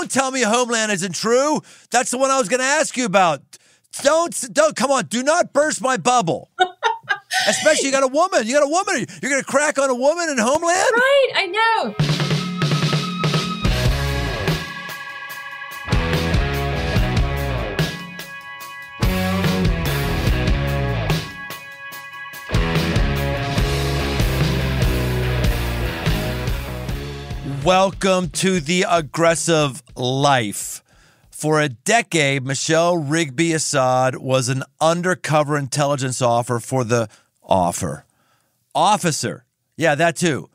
Don't tell me Homeland isn't true. That's the one I was going to ask you about. Don't, come on. Do not burst my bubble. Especially you got a woman. You're going to crack on a woman in Homeland? Right, I know. Welcome to The Aggressive Life. For a decade, Michele Rigby Assad was an undercover intelligence officer for the officer. Yeah, that too.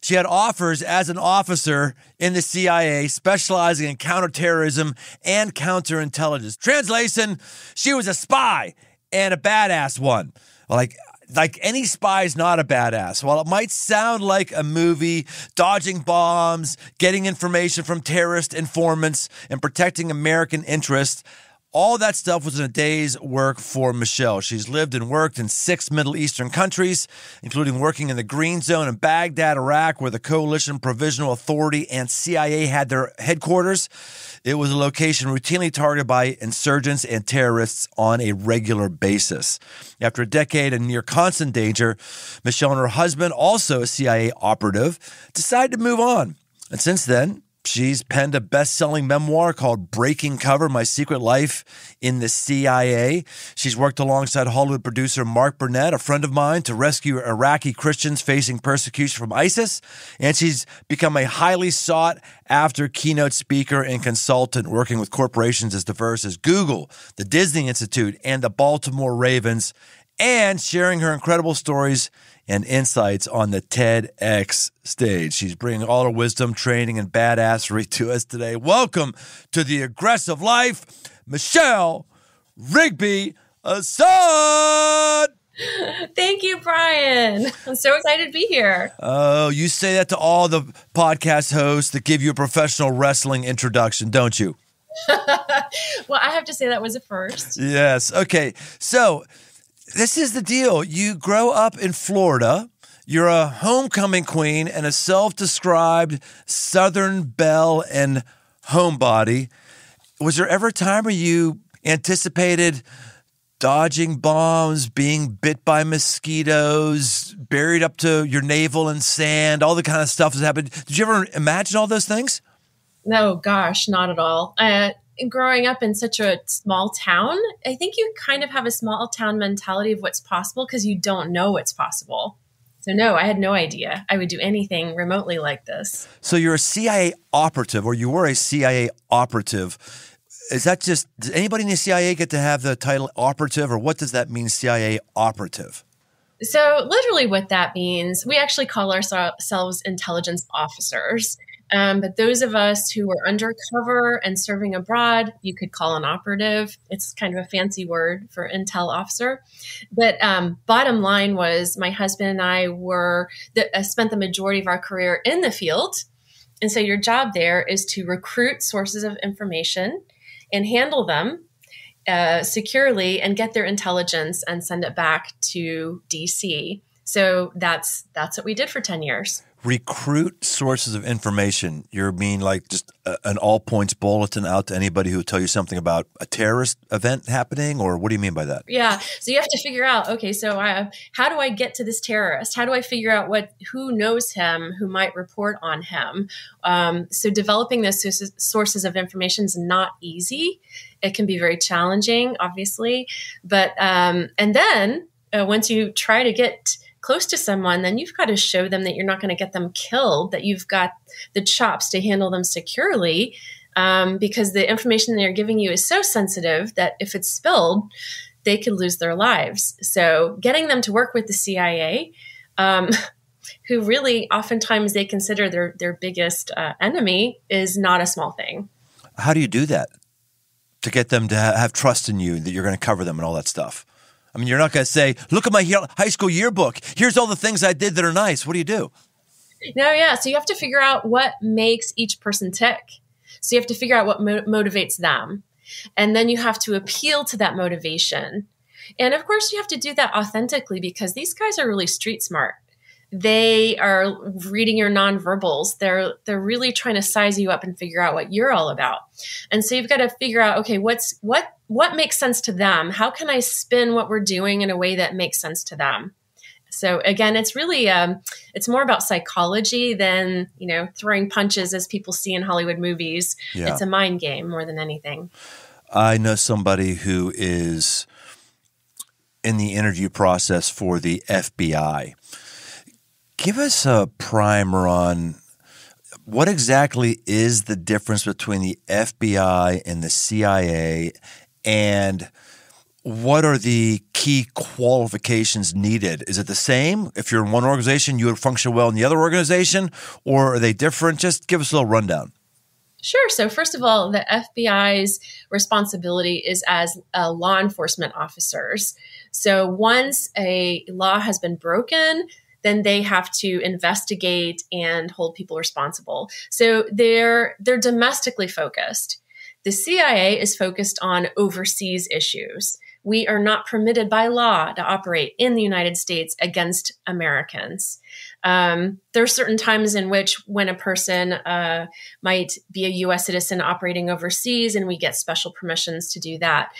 She had offers as an officer in the CIA, specializing in counterterrorism and counterintelligence. Translation, she was a spy and a badass one. Like any spy is not a badass. While it might sound like a movie, dodging bombs, getting information from terrorist informants, and protecting American interests, all that stuff was in a day's work for Michele. She's lived and worked in 6 Middle Eastern countries, including working in the Green Zone in Baghdad, Iraq, where the Coalition Provisional Authority and CIA had their headquarters. It was a location routinely targeted by insurgents and terrorists on a regular basis. After a decade in near constant danger, Michele and her husband, also a CIA operative, decided to move on. And since then, she's penned a best-selling memoir called Breaking Cover: My Secret Life in the CIA. She's worked alongside Hollywood producer Mark Burnett, a friend of mine, to rescue Iraqi Christians facing persecution from ISIS. And she's become a highly sought-after keynote speaker and consultant, working with corporations as diverse as Google, the Disney Institute, and the Baltimore Ravens, and sharing her incredible stories and insights on the TEDx stage. She's bringing all her wisdom, training, and badassery to us today. Welcome to The Aggressive Life, Michele Rigby Assad. Thank you, Brian. I'm so excited to be here. Oh, you say that to all the podcast hosts that give you a professional wrestling introduction, don't you? Well, I have to say that was a first. Yes. Okay. So this is the deal. You grow up in Florida. You're a homecoming queen and a self-described Southern belle and homebody. Was there ever a time where you anticipated dodging bombs, being bit by mosquitoes, buried up to your navel in sand, all the kind of stuff that's happened? Did you ever imagine all those things? No, gosh, not at all. Growing up in such a small town, I think you kind of have a small town mentality of what's possible because you don't know what's possible. So no, I had no idea I would do anything remotely like this. So you're a CIA operative, or you were a CIA operative. Is that just, does anybody in the CIA get to have the title operative, or what does that mean, CIA operative? So literally what that means, we actually call ourselves intelligence officers. But those of us who were undercover and serving abroad, you could call an operative. It's kind of a fancy word for intel officer. But bottom line was my husband and I spent the majority of our career in the field. And so your job there is to recruit sources of information and handle them securely and get their intelligence and send it back to DC. So that's what we did for 10 years. Recruit sources of information. You mean like just an all points bulletin out to anybody who will tell you something about a terrorist event happening? Or what do you mean by that? Yeah. So you have to figure out, okay, so how do I get to this terrorist? How do I figure out who knows him, who might report on him? So developing those sources of information is not easy. It can be very challenging, obviously. But and then once you try to get close to someone, then you've got to show them that you're not going to get them killed, that you've got the chops to handle them securely, because the information they're giving you is so sensitive that if it's spilled, they could lose their lives. So getting them to work with the CIA, who really oftentimes they consider their biggest enemy, is not a small thing. How do you do that to get them to have trust in you that you're going to cover them and all that stuff? I mean, you're not going to say, look at my high school yearbook. Here's all the things I did that are nice. What do you do? No, yeah. So you have to figure out what makes each person tick. So you have to figure out what motivates them. And then you have to appeal to that motivation. And of course, you have to do that authentically because these guys are really street smart. They are reading your nonverbals. They're really trying to size you up and figure out what you're all about. And so you've got to figure out, okay, what makes sense to them? How can I spin what we're doing in a way that makes sense to them? So again, it's really, it's more about psychology than, throwing punches as people see in Hollywood movies. Yeah. It's a mind game more than anything. I know somebody who is in the interview process for the FBI. Give us a primer on what exactly is the difference between the FBI and the CIA, and what are the key qualifications needed? Is it the same? If you're in one organization, you would function well in the other organization, or are they different? Just give us a little rundown. Sure. So first of all, the FBI's responsibility is as law enforcement officers. So once a law has been broken, then they have to investigate and hold people responsible. So they're domestically focused. The CIA is focused on overseas issues. We are not permitted by law to operate in the United States against Americans. There are certain times in which when a person might be a U.S. citizen operating overseas, and we get special permissions to do that.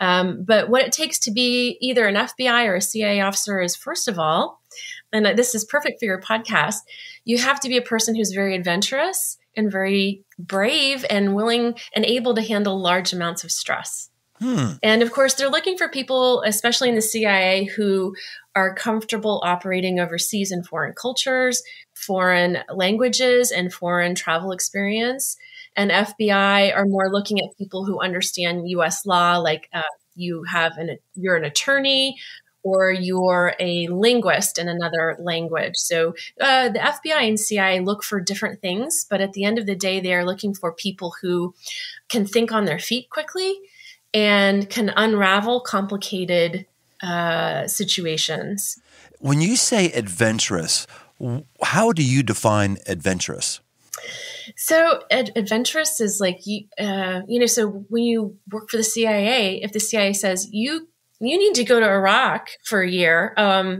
But what it takes to be either an FBI or a CIA officer is, first of all, and this is perfect for your podcast, you have to be a person who's very adventurous and very brave and willing and able to handle large amounts of stress. And of course, they're looking for people, especially in the CIA, who are comfortable operating overseas in foreign cultures, foreign languages, and foreign travel experience. And FBI are more looking at people who understand U.S. law, like you're an attorney, or you're a linguist in another language. So the FBI and CIA look for different things, but at the end of the day, they are looking for people who can think on their feet quickly and can unravel complicated situations. When you say adventurous, how do you define adventurous? So adventurous is like, so when you work for the CIA, if the CIA says, you need to go to Iraq for a year,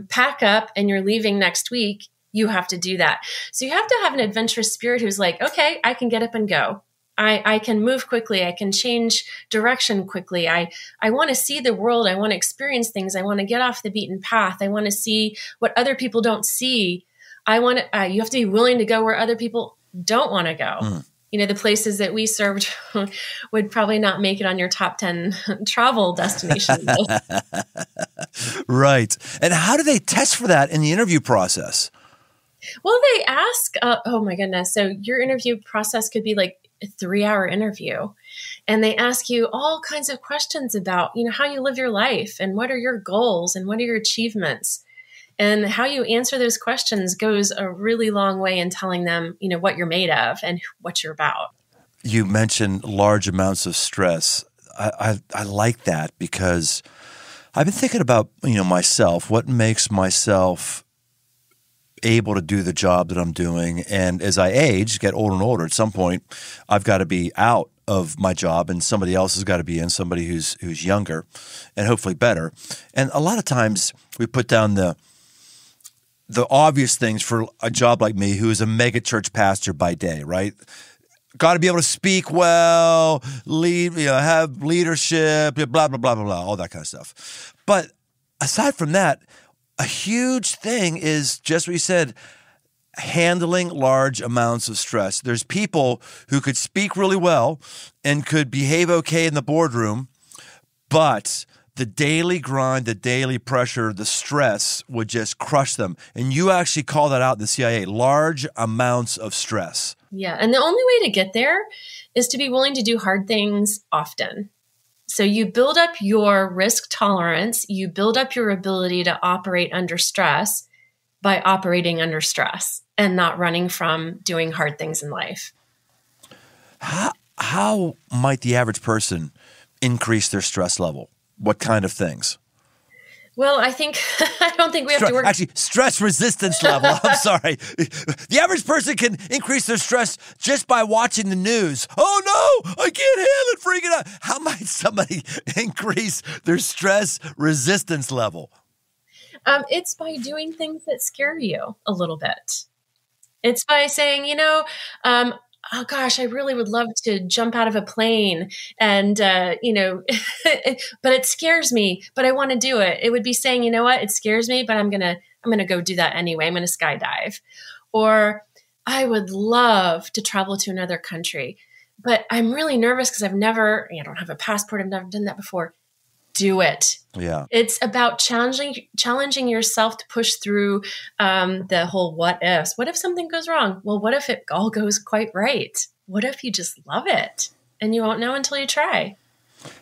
pack up and you're leaving next week, you have to do that. So you have to have an adventurous spirit who's like, okay, I can get up and go. I can move quickly. I can change direction quickly. I want to see the world. I want to experience things. I want to get off the beaten path. I want to see what other people don't see. You have to be willing to go where other people don't want to go. The places that we served would probably not make it on your top 10 travel destinations. Right. And how do they test for that in the interview process? Well, they ask, oh my goodness. So your interview process could be like a 3-hour interview, and they ask you all kinds of questions about, how you live your life and what are your goals and what are your achievements. And how you answer those questions goes a really long way in telling them, what you're made of and what you're about. You mentioned large amounts of stress. I like that because I've been thinking about, myself, what makes myself able to do the job that I'm doing. And as I age, get older and older, at some point, I've got to be out of my job and somebody else has got to be in, somebody who's younger and hopefully better. And a lot of times we put down the obvious things for a job like me, who is a mega church pastor by day, right? Got to be able to speak well, lead, have leadership, blah, blah, blah, blah, blah, all that kind of stuff. But aside from that, a huge thing is just what you said, handling large amounts of stress. There's people who could speak really well and could behave okay in the boardroom, but the daily grind, the daily pressure, the stress would just crush them. And you actually call that out in the CIA, large amounts of stress. Yeah. And the only way to get there is to be willing to do hard things often. So you build up your risk tolerance, you build up your ability to operate under stress by operating under stress and not running from doing hard things in life. How might the average person increase their stress level? What kind of things? Well, I don't think we have to work. Actually, stress resistance level. I'm sorry. The average person can increase their stress just by watching the news. Oh no, I can't handle it, freaking out. How might somebody increase their stress resistance level? It's by doing things that scare you a little bit. It's by saying, oh gosh, I really would love to jump out of a plane and, but it scares me, but I want to do it. It would be saying, you know what, it scares me, but I'm going to go do that anyway. I'm going to skydive. Or I would love to travel to another country, but I'm really nervous because I don't have a passport. I've never done that before. Do it. Yeah. It's about challenging yourself to push through the whole what ifs. What if something goes wrong? Well, what if it all goes quite right? What if you just love it and you won't know until you try?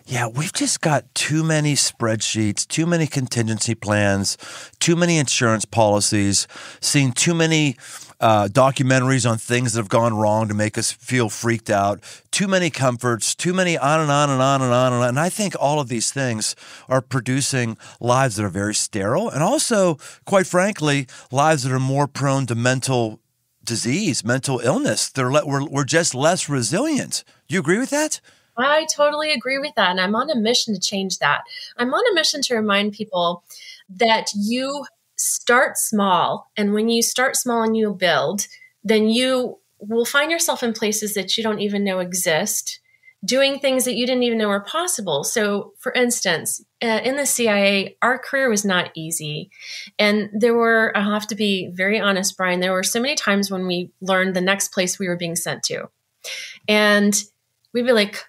Yeah, we've just got too many spreadsheets, too many contingency plans, too many insurance policies, seen too many documentaries on things that have gone wrong to make us feel freaked out, too many comforts, too many on and on and on and on and on. And I think all of these things are producing lives that are very sterile and also, quite frankly, lives that are more prone to mental disease, mental illness. We're just less resilient. You agree with that? I totally agree with that. And I'm on a mission to change that. I'm on a mission to remind people that you start small. And when you start small and you build, then you will find yourself in places that you don't even know exist, doing things that you didn't even know were possible. So, for instance, in the CIA, our career was not easy. And I'll have to be very honest, Brian, there were so many times when we learned the next place we were being sent to. And we'd be like,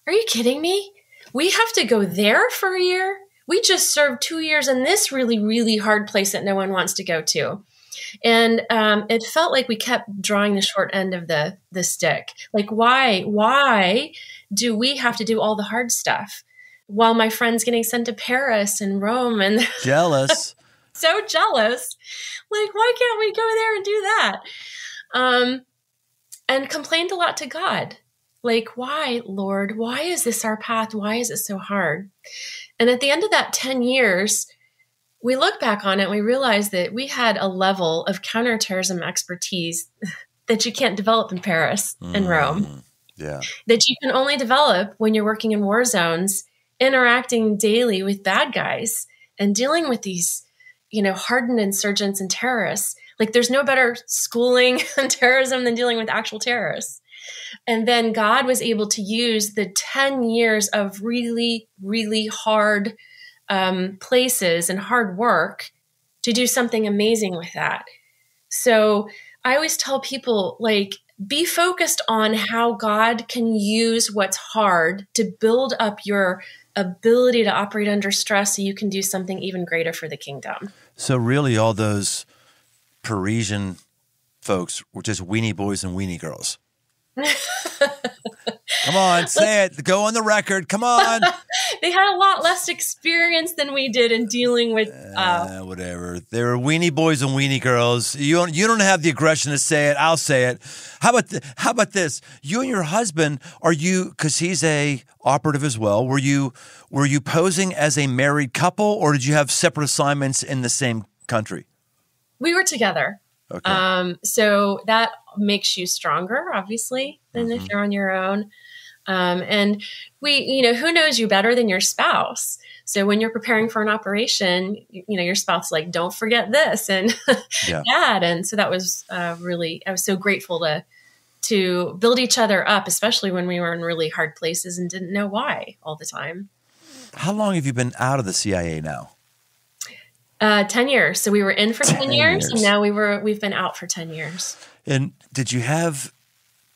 are you kidding me? We have to go there for a year? We just served 2 years in this really, really hard place that no one wants to go to. And it felt like we kept drawing the short end of the stick. Like, why do we have to do all the hard stuff while my friend's getting sent to Paris and Rome? And jealous. So jealous. Like, why can't we go there and do that? And complained a lot to God. Like, why, Lord? Why is this our path? Why is it so hard? And at the end of that 10 years, we look back on it and we realize that we had a level of counterterrorism expertise that you can't develop in Paris and Rome. Yeah. That you can only develop when you're working in war zones, interacting daily with bad guys and dealing with these, hardened insurgents and terrorists. Like, there's no better schooling on terrorism than dealing with actual terrorists. And then God was able to use the 10 years of really, really hard places and hard work to do something amazing with that. So I always tell people, like, be focused on how God can use what's hard to build up your ability to operate under stress so you can do something even greater for the kingdom. So really all those Parisian folks were just weenie boys and weenie girls. Come on, say it. Go on the record. Come on. They had a lot less experience than we did in dealing with whatever. They were weenie boys and weenie girls. You don't have the aggression to say it. I'll say it. How about this? You and your husband, because he's a operative as well, were you posing as a married couple, or did you have separate assignments in the same country? We were together. Okay. So that makes you stronger, obviously, than if you're on your own. And who knows you better than your spouse? So when you're preparing for an operation, your spouse is like, don't forget this and that. And so that was I was so grateful to build each other up, especially when we were in really hard places and didn't know why all the time. How long have you been out of the CIA now? 10 years. So we were in for 10 years and now we've been out for 10 years. And did you have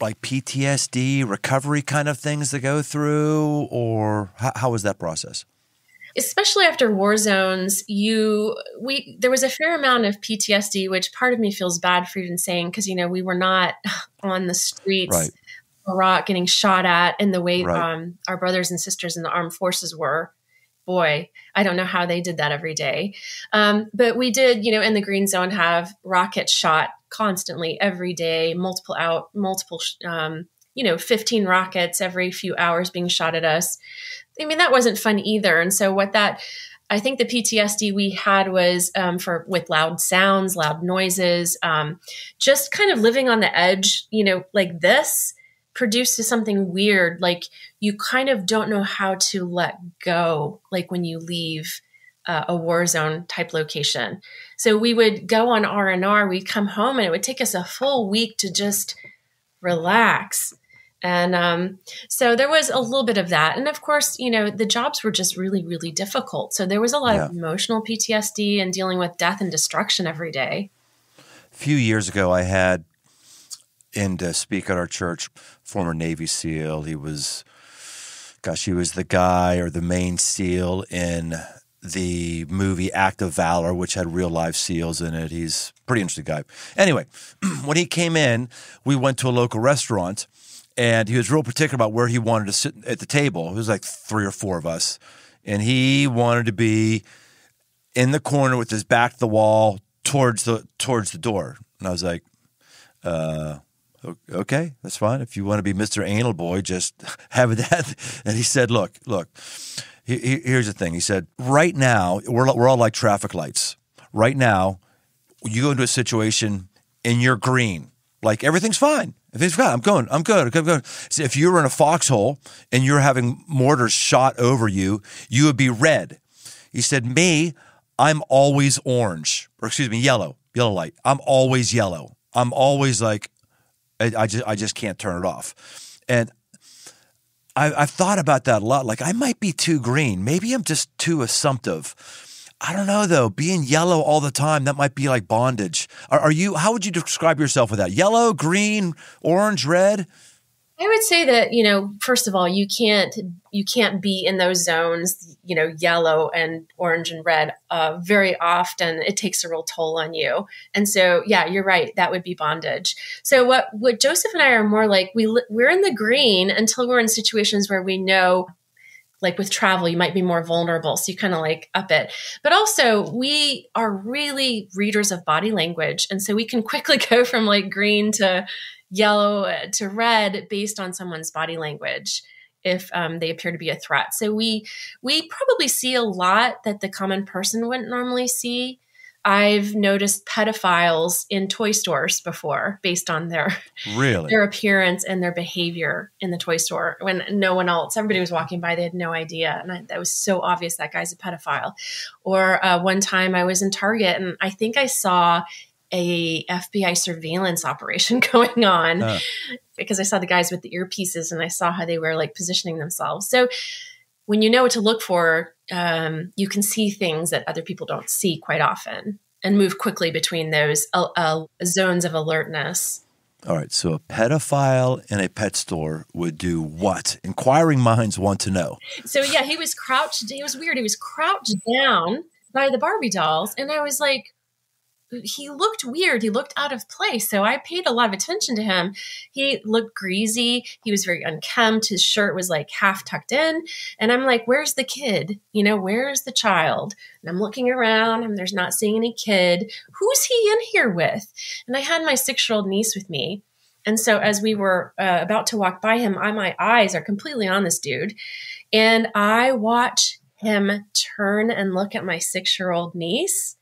like PTSD, recovery kind of things to go through, or how was that process? Especially after war zones, there was a fair amount of PTSD, which part of me feels bad for even saying, because, we were not on the streets, right. Iraq getting shot at in the way our brothers and sisters in the armed forces were. Boy, I don't know how they did that every day. But we did, in the green zone have rockets shot constantly every day, multiple 15 rockets every few hours being shot at us. I mean, that wasn't fun either. And so I think the PTSD we had was with loud sounds, loud noises, just kind of living on the edge, like this produces something weird. Like you kind of don't know how to let go, like when you leave a war zone type location. So we would go on R&R, we'd come home, and it would take us a full week to just relax. And so there was a little bit of that. And of course, the jobs were just really, really difficult. So there was a lot of emotional PTSD and dealing with death and destruction every day. A few years ago, I had in to speak at our church, former Navy SEAL. He was the guy or the main SEAL in the movie Act of Valor, which had real life SEALs in it. He's a pretty interesting guy. Anyway, when he came in, we went to a local restaurant, and he was real particular about where he wanted to sit at the table. It was like 3 or 4 of us, and he wanted to be in the corner with his back to the wall towards the door. And I was like, okay, that's fine. If you want to be Mr. Anal Boy, just have that. And he said, look, here's the thing. He said, right now, we're all like traffic lights. Right now, you go into a situation and you're green. Like everything's fine. Everything's fine. I'm good. So if you were in a foxhole and you're having mortars shot over you, you would be red. He said, me, I'm always yellow light. I'm always yellow. I'm always like, I just can't turn it off. And I've thought about that a lot. Like, I might be too green. Maybe I'm just too assumptive. I don't know, though. Being yellow all the time, that might be like bondage. Are you? How would you describe yourself with that? Yellow, green, orange, red? I would say that, first of all, you can't be in those zones, yellow and orange and red very often. It takes a real toll on you. And so, yeah, you're right. That would be bondage. So what Joseph and I are more like, we're in the green until we're in situations where we know, like with travel, you might be more vulnerable. So you kind of like up it. But also we are really readers of body language. And so we can quickly go from like green to yellow to red based on someone's body language if they appear to be a threat. So we probably see a lot that the common person wouldn't normally see. I've noticed pedophiles in toy stores before based on their appearance and their behavior in the toy store when everybody was walking by, they had no idea. And that was so obvious that guy's a pedophile. Or one time I was in Target and I think I saw a FBI surveillance operation going on because I saw the guys with the earpieces and I saw how they were like positioning themselves. So when you know what to look for, you can see things that other people don't see quite often and move quickly between those zones of alertness. All right. So a pedophile in a pet store would do what? Inquiring minds want to know. So yeah, he was crouched. It was weird. He was crouched down by the Barbie dolls. And I was like, he looked weird. He looked out of place. So I paid a lot of attention to him. He looked greasy. He was very unkempt. His shirt was like half tucked in. And I'm like, where's the kid? Where's the child? And I'm looking around and there's not seeing any kid. Who's he in here with? And I had my 6-year-old niece with me. And so as we were about to walk by him, my eyes are completely on this dude. And I watch him turn and look at my 6-year-old niece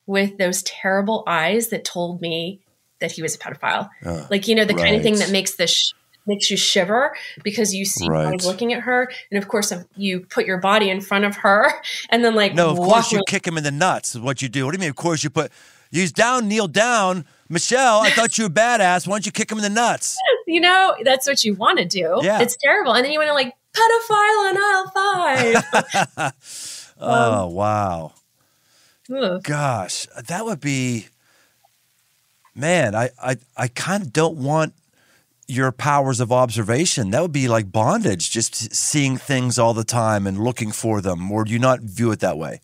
with those terrible eyes that told me that he was a pedophile. The kind of thing that makes you shiver because you see eyes looking at her. And of course, you put your body in front of her and then of course you kick him in the nuts is what you do. What do you mean? Of course he's down, kneel down. Michelle, I thought you were badass. Why don't you kick him in the nuts? That's what you want to do. Yeah. It's terrible. And then you want to like pedophile in aisle 5. Oh, wow. Ugh. Gosh, that would be, man, I kind of don't want your powers of observation. That would be like bondage, just seeing things all the time and looking for them. Or do you not view it that way?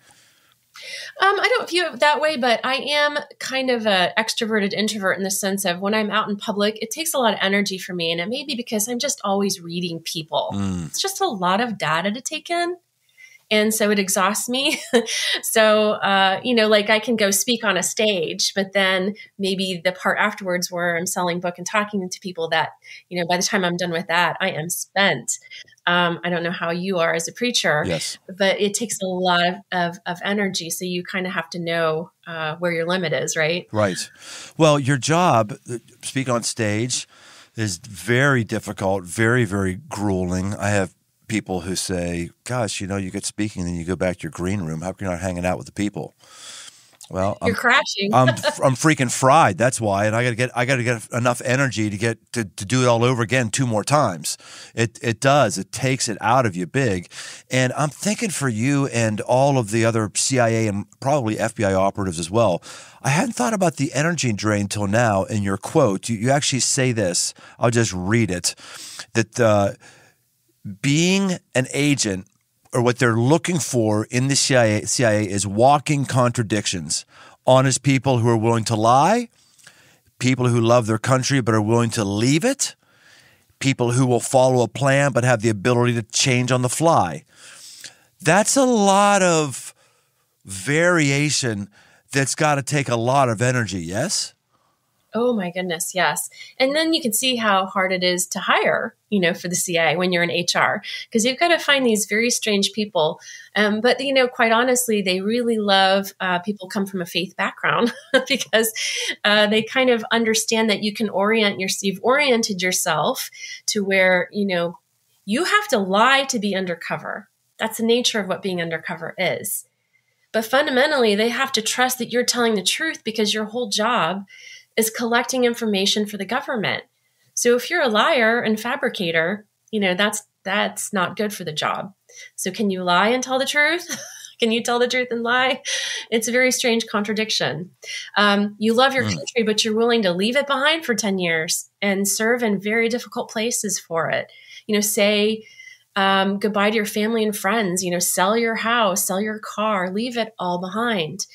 I don't view it that way, but I am kind of an extroverted introvert in the sense of when I'm out in public, it takes a lot of energy for me. And it may be because I'm just always reading people. It's just a lot of data to take in. And so it exhausts me. So, like I can go speak on a stage, but then maybe the part afterwards where I'm selling book and talking to people that, by the time I'm done with that, I am spent. I don't know how you are as a preacher, yes, but it takes a lot of energy. So you kind of have to know where your limit is, right? Right. Well, your job, speak on stage, is very difficult, very, very grueling. I have people who say, gosh, you get speaking and then you go back to your green room. How come you're not hanging out with the people? Well, You're crashing. I'm freaking fried. That's why, and I got to get enough energy to do it all over again 2 more times. It does. It takes it out of you big. And I'm thinking for you and all of the other CIA and probably FBI operatives as well. I hadn't thought about the energy drain till now. In your quote, you actually say this. I'll just read it. That being an agent, or what they're looking for in the CIA is walking contradictions. Honest people who are willing to lie, people who love their country but are willing to leave it, people who will follow a plan but have the ability to change on the fly. That's a lot of variation that's got to take a lot of energy, yes? Oh my goodness, yes. And then you can see how hard it is to hire, for the CIA when you're in HR, because you've got to find these very strange people. But, quite honestly, they really love people come from a faith background because they kind of understand that you can you've oriented yourself to where, you have to lie to be undercover. That's the nature of what being undercover is. But fundamentally, they have to trust that you're telling the truth because your whole job is collecting information for the government. So if you're a liar and fabricator, that's not good for the job. So can you lie and tell the truth? Can you tell the truth and lie? It's a very strange contradiction. You love your country, but you're willing to leave it behind for 10 years and serve in very difficult places for it. Say goodbye to your family and friends, sell your house, sell your car, leave it all behind.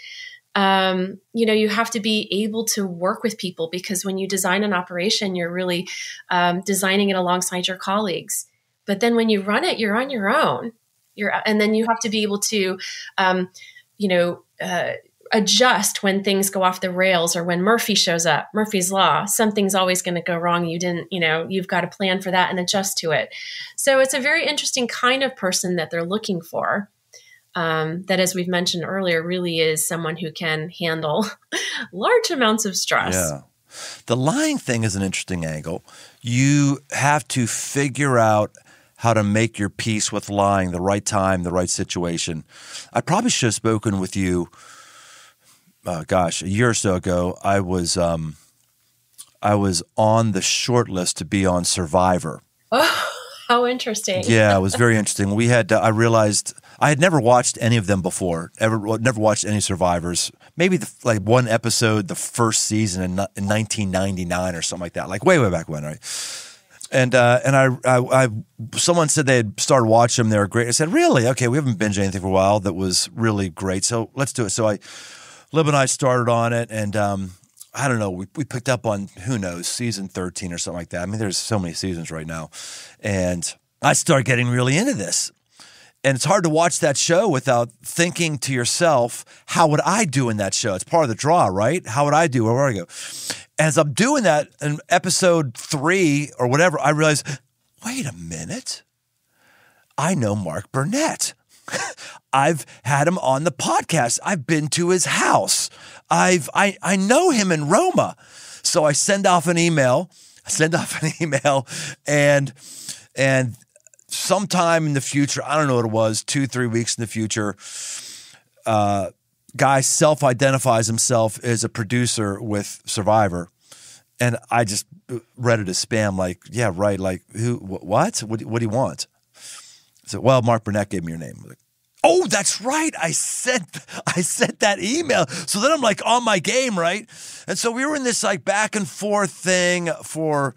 You have to be able to work with people because when you design an operation, you're really designing it alongside your colleagues. But then when you run it, you're on your own. And then you have to be able to, adjust when things go off the rails or when Murphy shows up, Murphy's Law, something's always going to go wrong. You've got to plan for that and adjust to it. So it's a very interesting kind of person that they're looking for. That, as we've mentioned earlier, really is someone who can handle large amounts of stress. Yeah. The lying thing is an interesting angle. You have to figure out how to make your peace with lying, the right time, the right situation. I probably should have spoken with you, a year or so ago. I was on the short list to be on Survivor. Oh, how interesting. Yeah, it was very interesting. I realized I had never watched any of them before, never watched any Survivors. Maybe one episode, the first season in 1999 or something like that, way back when, right? And someone said they had started watching them. They were great. I said, really? Okay, we haven't binged anything for a while that was really great, so let's do it. So Lib and I started on it, and I don't know, we picked up on, who knows, season 13 or something like that. I mean, there's so many seasons right now. And I started getting really into this. And it's hard to watch that show without thinking to yourself, how would I do in that show? It's part of the draw, right? How would I do? Where would I go? As I'm doing that in episode 3 or whatever, I realized, wait a minute. I know Mark Burnett. I've had him on the podcast. I've been to his house. I know him in Roma. So I send off an email, and sometime in the future, I don't know what it was, 2-3 weeks in the future, guy self-identifies himself as a producer with Survivor. And I just read it as spam, yeah, right, who, what? What do you want? I said, well, Mark Burnett gave me your name. Oh, that's right. I sent that email. So then I'm on my game, right? And so we were in this back and forth thing for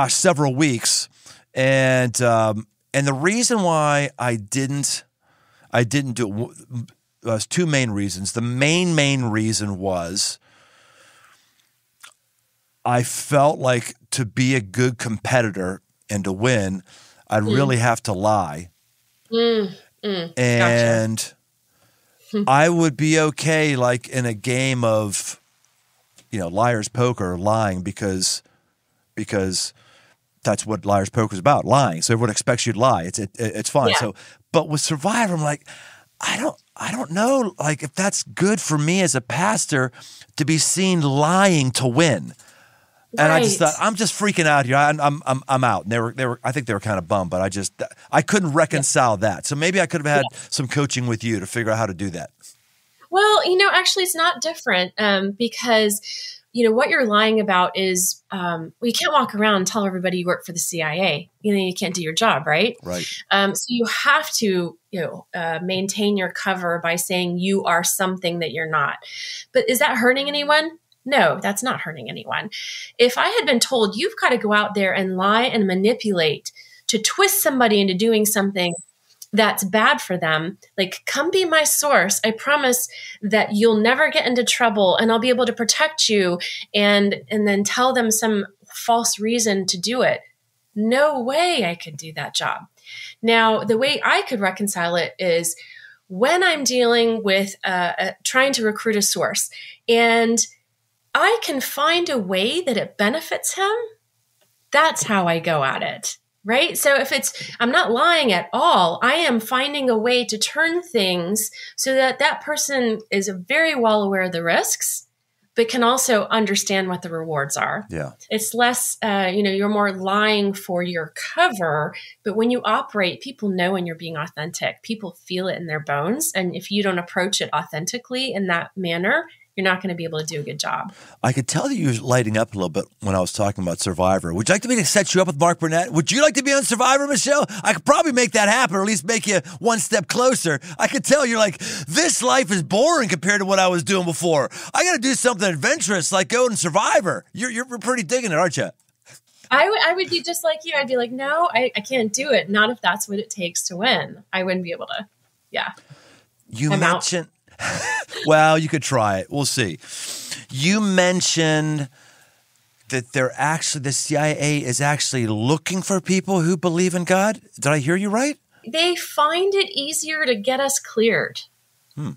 several weeks. And the reason why I didn't do it was 2 main reasons. The main reason was I felt like to be a good competitor and to win, I'd really have to lie. And gotcha. I would be okay in a game of, liar's poker, lying because that's what liar's poker is about, lying. So everyone expects you to lie. It's fine. Yeah. So, but with Survivor, I'm I don't know, if that's good for me as a pastor to be seen lying to win. And I Right. just thought, I'm just freaking out here. I'm out. And I think they were kind of bummed, but I couldn't reconcile that. So maybe I could have had some coaching with you to figure out how to do that. Well, actually, it's not different because, what you're lying about is you can't walk around and tell everybody you work for the CIA. You can't do your job, right? Right. So you have to, maintain your cover by saying you are something that you're not. But is that hurting anyone? No, that's not hurting anyone. If I had been told you've got to go out there and lie and manipulate to twist somebody into doing something that's bad for them, like, come be my source. I promise that you'll never get into trouble and I'll be able to protect you, and then tell them some false reason to do it. No way I could do that job. Now, the way I could reconcile it is when I'm dealing with trying to recruit a source and I can find a way that it benefits him, that's how I go at it, right? So if I'm not lying at all, I am finding a way to turn things so that that person is very well aware of the risks, but can also understand what the rewards are. Yeah. It's less, you're more lying for your cover, but when you operate, people know when you're being authentic. People feel it in their bones. And if you don't approach it authentically in that manner, you're not going to be able to do a good job. I could tell that you were lighting up a little bit when I was talking about Survivor. Would you like me to set you up with Mark Burnett? Would you like to be on Survivor, Michelle? I could probably make that happen, or at least make you one step closer. I could tell you're like, this life is boring compared to what I was doing before. I got to do something adventurous, like go to Survivor. You're pretty digging it, aren't you? I would be just like you. I'd be like, no, I can't do it. Not if that's what it takes to win. I wouldn't be able to. Yeah. You mentioned... Well, you could try it. We'll see. You mentioned that the CIA is actually looking for people who believe in God. Did I hear you right? They find it easier to get us cleared.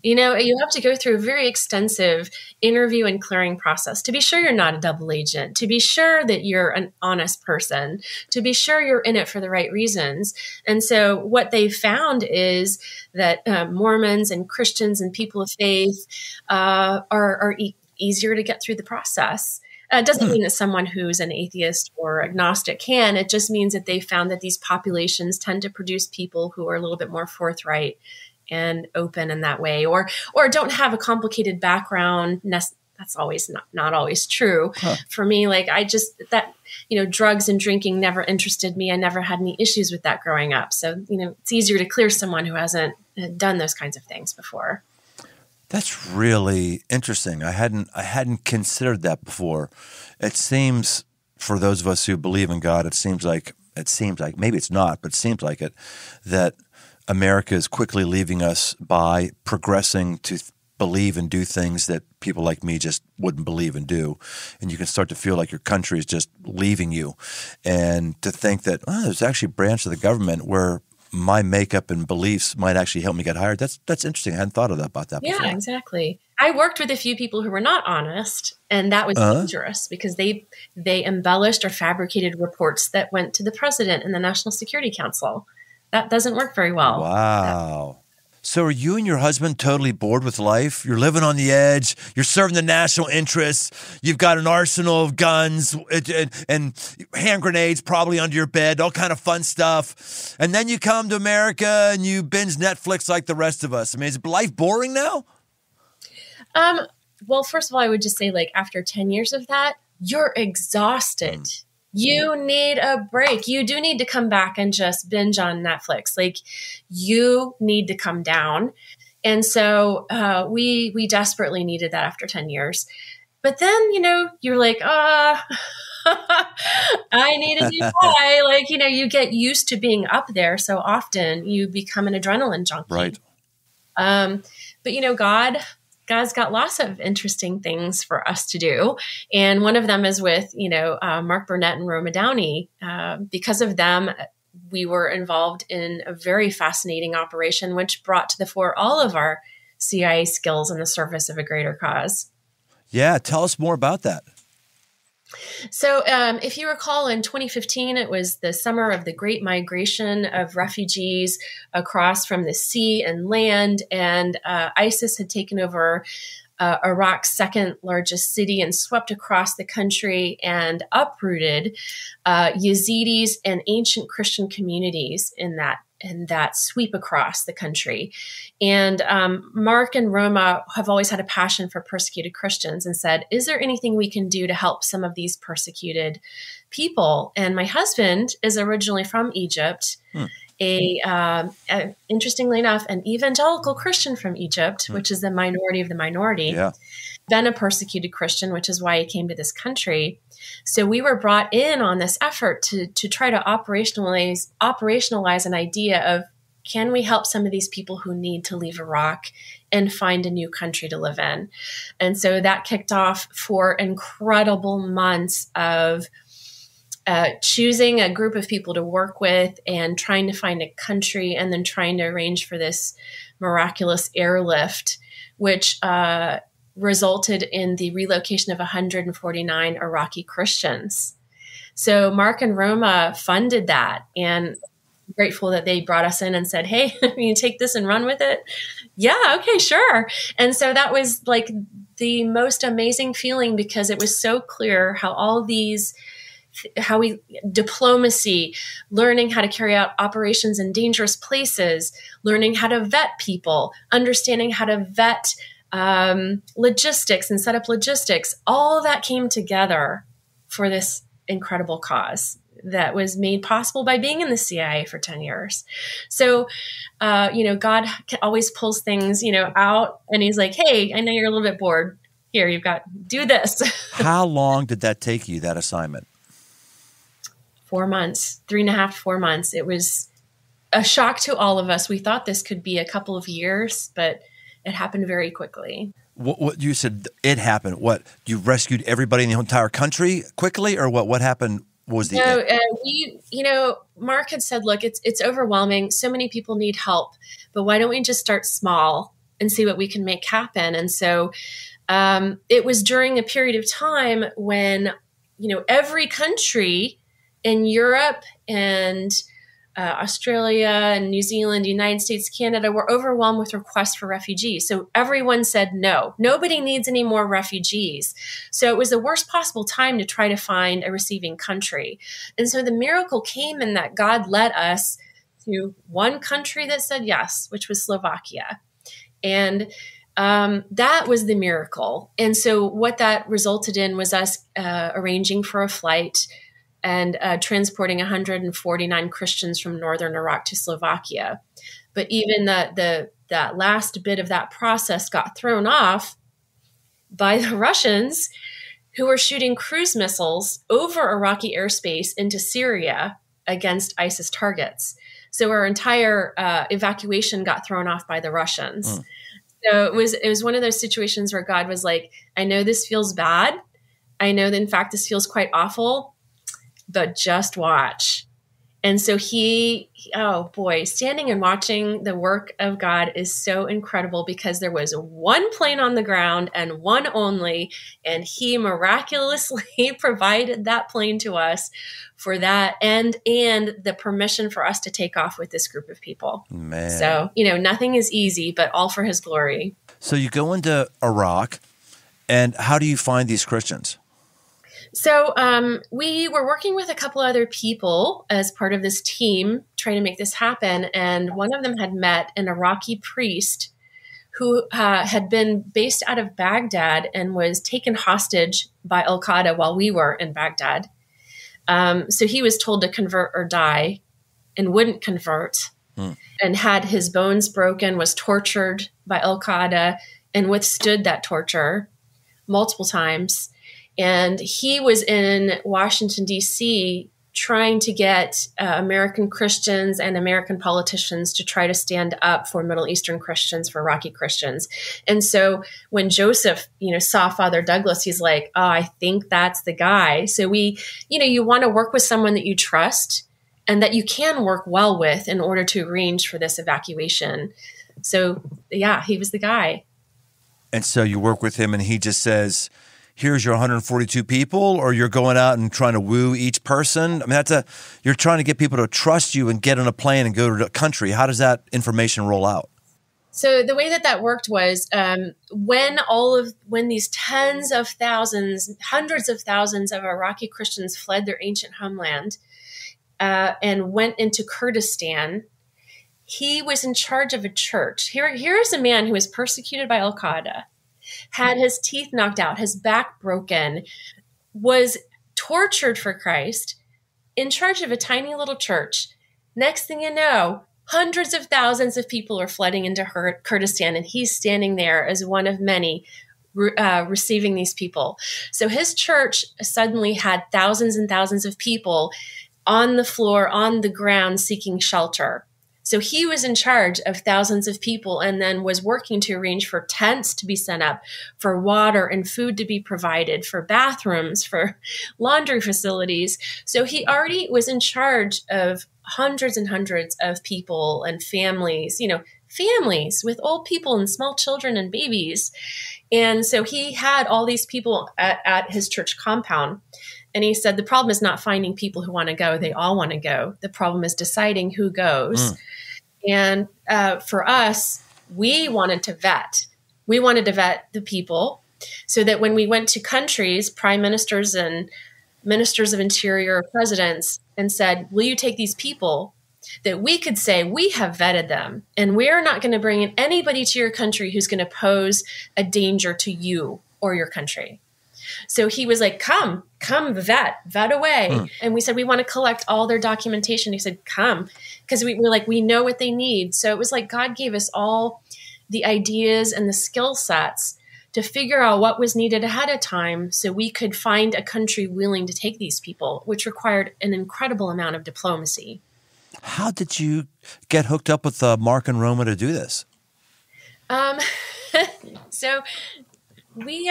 You have to go through a very extensive interview and clearing process to be sure you're not a double agent, to be sure that you're an honest person, to be sure you're in it for the right reasons. And so what they found is that Mormons and Christians and people of faith are easier to get through the process. It doesn't mean that someone who's an atheist or agnostic can. It just means that they found that these populations tend to produce people who are a little bit more forthright and open in that way, or don't have a complicated background. That's always not always true. For me. Like drugs and drinking never interested me. I never had any issues with that growing up. So, it's easier to clear someone who hasn't done those kinds of things before. That's really interesting. I hadn't considered that before. It seems, for those of us who believe in God, it seems like maybe it's not, but it seems like it, that America is quickly leaving us by progressing to believe and do things that people like me just wouldn't believe and do. And you can start to feel like your country is just leaving you. And to think that there's actually a branch of the government where my makeup and beliefs might actually help me get hired. That's interesting. I hadn't thought about that before. Yeah, exactly. I worked with a few people who were not honest, and that was dangerous because they embellished or fabricated reports that went to the president and the National Security Council. That doesn't work very well. Wow. So are you and your husband totally bored with life? You're living on the edge. You're serving the national interests. You've got an arsenal of guns and hand grenades probably under your bed, all kind of fun stuff. And then you come to America and you binge Netflix like the rest of us. I mean, is life boring now? Well, first of all, I would just say, like, after 10 years of that, you're exhausted. You need a break. You do need to come back and just binge on Netflix. Like, you need to come down. And so we desperately needed that after 10 years. But then, you're like, I need a new high. Like, you get used to being up there so often, you become an adrenaline junkie. Right. But, God's got lots of interesting things for us to do. And one of them is with, Mark Burnett and Roma Downey. Because of them, we were involved in a very fascinating operation, which brought to the fore all of our CIA skills in the service of a greater cause. Yeah. Tell us more about that. So if you recall, in 2015, it was the summer of the Great Migration of refugees across from the sea and land, and ISIS had taken over Iraq's second largest city, and swept across the country and uprooted Yazidis and ancient Christian communities in that sweep across the country. And Mark and Roma have always had a passion for persecuted Christians and said, is there anything we can do to help some of these persecuted people? And my husband is originally from Egypt, interestingly enough, an evangelical Christian from Egypt, which is the minority of the minority, then a persecuted Christian, which is why he came to this country. So we were brought in on this effort to try to operationalize an idea of, can we help some of these people who need to leave Iraq and find a new country to live in? And so that kicked off 4 incredible months of choosing a group of people to work with and trying to find a country, and then trying to arrange for this miraculous airlift, which resulted in the relocation of 149 Iraqi Christians. So Mark and Roma funded that, and I'm grateful that they brought us in and said, hey, you take this and run with it? Yeah, okay, sure. And so that was like the most amazing feeling, because it was so clear how diplomacy, learning how to carry out operations in dangerous places, learning how to vet people, understanding how to vet logistics and set up logistics, all of that came together for this incredible cause that was made possible by being in the CIA for 10 years. So, God always pulls things, out, and he's like, hey, I know you're a little bit bored. Here, do this. How long did that take you, that assignment? 4 months, 3.5 to 4 months. It was a shock to all of us. We thought this could be a couple of years, but it happened very quickly. What you said, it happened. What, you rescued everybody in the entire country quickly, or what? What happened? What was the Mark had said, look, it's overwhelming. So many people need help, but why don't we just start small and see what we can make happen? And so it was during a period of time when, every country in Europe and Australia and New Zealand, United States, Canada were overwhelmed with requests for refugees. So everyone said, no, nobody needs any more refugees. So it was the worst possible time to try to find a receiving country. And so the miracle came in that God led us to one country that said yes, which was Slovakia. And that was the miracle. And so what that resulted in was us arranging for a flight and transporting 149 Christians from northern Iraq to Slovakia. But even that last bit of that process got thrown off by the Russians, who were shooting cruise missiles over Iraqi airspace into Syria against ISIS targets. So our entire evacuation got thrown off by the Russians. So it was one of those situations where God was like, I know this feels bad. I know that, in fact, this feels quite awful, but just watch. And so standing and watching the work of God is so incredible, because there was one plane on the ground and one only, and he miraculously provided that plane to us for that, and the permission for us to take off with this group of people. Man. So, nothing is easy, but all for his glory. So you go into Iraq, and how do you find these Christians? So we were working with a couple other people as part of this team trying to make this happen. And one of them had met an Iraqi priest who had been based out of Baghdad and was taken hostage by al-Qaeda while we were in Baghdad. So he was told to convert or die, and wouldn't convert, and had his bones broken, was tortured by al-Qaeda, and withstood that torture multiple times. And he was in Washington, D.C., trying to get American Christians and American politicians to try to stand up for Middle Eastern Christians, for Iraqi Christians. And so when Joseph, saw Father Douglas, he's like, oh, I think that's the guy. So you want to work with someone that you trust and that you can work well with in order to arrange for this evacuation. So, yeah, he was the guy. And so you work with him, and he just says, here's your 142 people, or you're going out and trying to woo each person? I mean, you're trying to get people to trust you and get on a plane and go to the country. How does that information roll out? So the way that worked was when these tens of thousands, hundreds of thousands of Iraqi Christians fled their ancient homeland and went into Kurdistan, he was in charge of a church. Here is a man who was persecuted by al-Qaeda, had his teeth knocked out, his back broken, was tortured for Christ, in charge of a tiny little church. Next thing you know, hundreds of thousands of people are flooding into Kurdistan, and he's standing there as one of many receiving these people. So his church suddenly had thousands and thousands of people on the floor, on the ground, seeking shelter. So he was in charge of thousands of people and then was working to arrange for tents to be sent up, for water and food to be provided, for bathrooms, for laundry facilities. So he already was in charge of hundreds and hundreds of people and families, families with old people and small children and babies. And so he had all these people at his church compound. And he said, the problem is not finding people who want to go. They all want to go. The problem is deciding who goes. And for us, we wanted to vet. We wanted to vet the people so that when we went to countries, prime ministers and ministers of interior, presidents, and said, will you take these people, that we could say, we have vetted them, and we're not going to bring in anybody to your country who's going to pose a danger to you or your country. So he was like, come, vet away. And we said, we want to collect all their documentation. He said, come, because we were like, we know what they need. So it was like God gave us all the ideas and the skill sets to figure out what was needed ahead of time so we could find a country willing to take these people, which required an incredible amount of diplomacy. How did you get hooked up with Mark and Roma to do this? So we...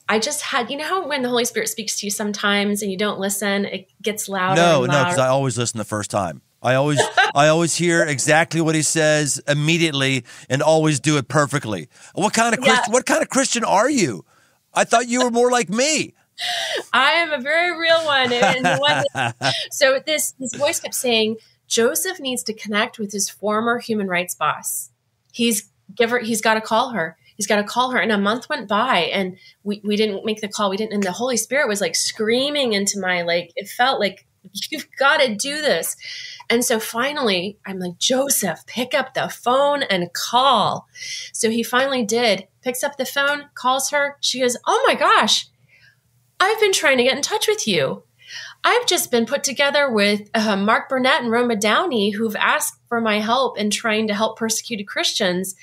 I just had, how when the Holy Spirit speaks to you sometimes and you don't listen, it gets louder and louder. No, because I always listen the first time. I always hear exactly what he says immediately and always do it perfectly. What kind of Christian are you? I thought you were more like me. I am a very real one. So this voice kept saying, Joseph needs to connect with his former human rights boss. He's got to call her. He's got to call her. And a month went by and we didn't make the call. And the Holy Spirit was like screaming into it felt like, you've got to do this. And so finally I'm like, Joseph, pick up the phone and call. So he finally did, picks up the phone, calls her. She goes, oh my gosh, I've been trying to get in touch with you. I've just been put together with Mark Burnett and Roma Downey, who've asked for my help in trying to help persecuted Christians.